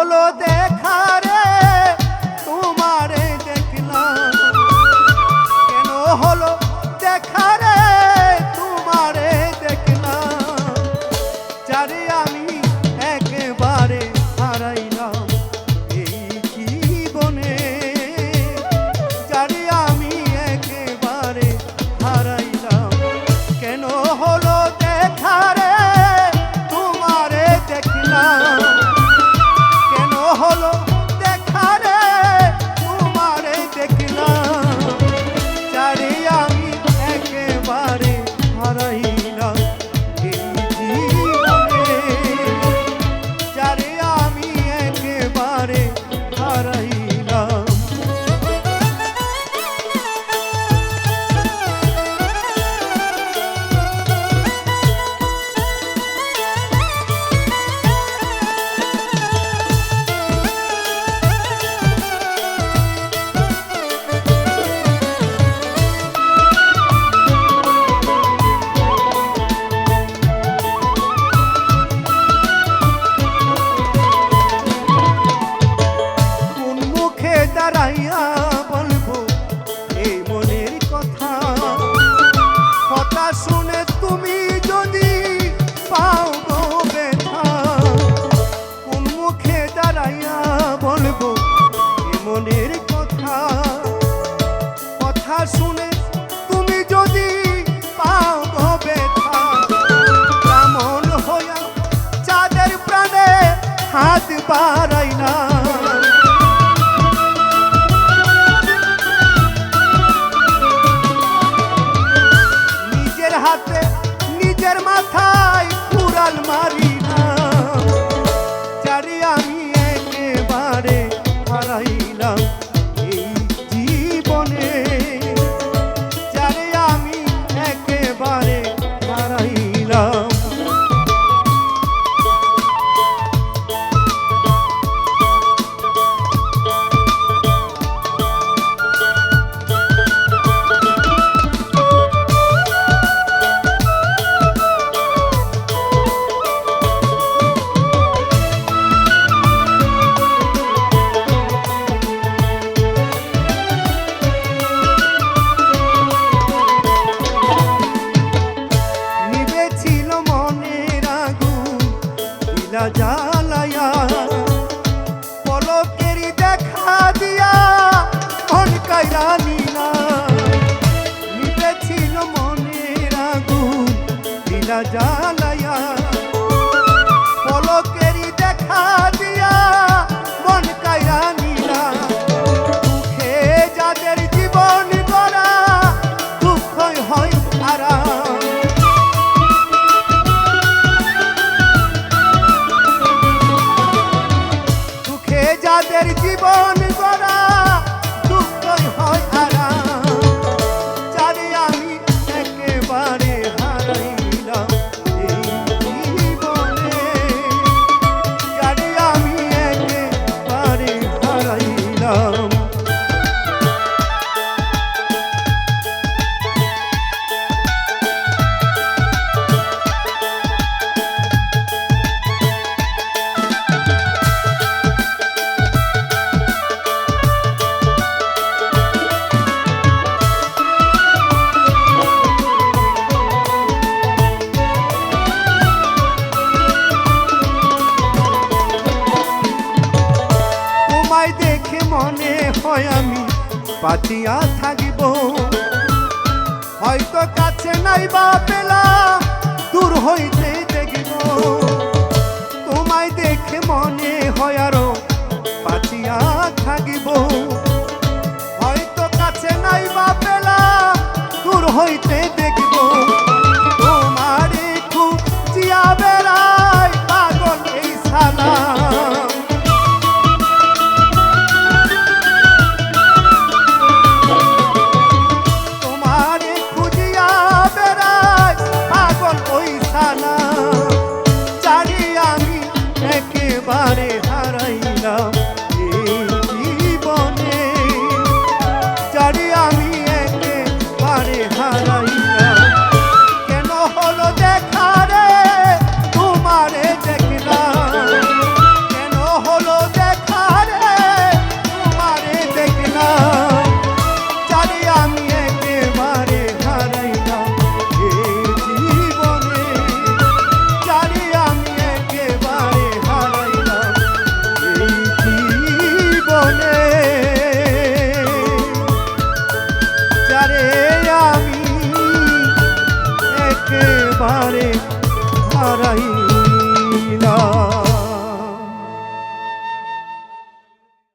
হলো দেখা রে তোমারে দেখলাম, কেন হলো দেখা রে তোমারে দেখলাম, যারে আমি একেবারে হারাইলাম এই জীবনে, যারে আমি একেবারে হারাইলাম, কেন হলো দেখা রে তোমারে দেখলাম, কেন হলো দেখা রে তোমারে দেখলাম, যারে আমি একেবারে হারাইলাম এই জীবনে, যারে আমি একেবারে হারাইলাম। দাঁড়াইয়া বলবো এই মনের কথা, কথা শুনে তুমি যদি পাও গো ব্যথা, কোন মুখে দাঁড়াইয়া বলবো এই মনের কথা, কথা শুনে তুমি যদি পাও গো ব্যথা, কেমন হইয়া চাঁদের প্রাণে হাত বাড়াই না, হাতে নিজের মাথায় কুড়াল মারি না, যারে আমি একেবারে হারাইলাম এই জীবনে, যারে আমি একেবারে হারাইলাম। জ্বালায়া পলকের দেখা দিয়া মন কাইরা নিলা, নিভেছিল মনের আগুন দিলা জ্বালায়া, পলকের দেখা দিয়া মন কাইরা নিলা, দুঃখে যাদের জীবন গড়া দুঃখই হয় আরাম, যাদের জীবন গড়া দুঃখই হয় আরাম, যারে আমি একেবারে হারাইলাম এই জীবনে, যারে আমি একেবারে হারাইলাম। দেখে মনে হয় আমি বাঁচিয়া থাকিব, হয়তো কাছে নাই বা পেলাম দূর হইতে দেখিব, তোমায় দেখে মনে হয় আরো বাঁচিয়া থাকিব।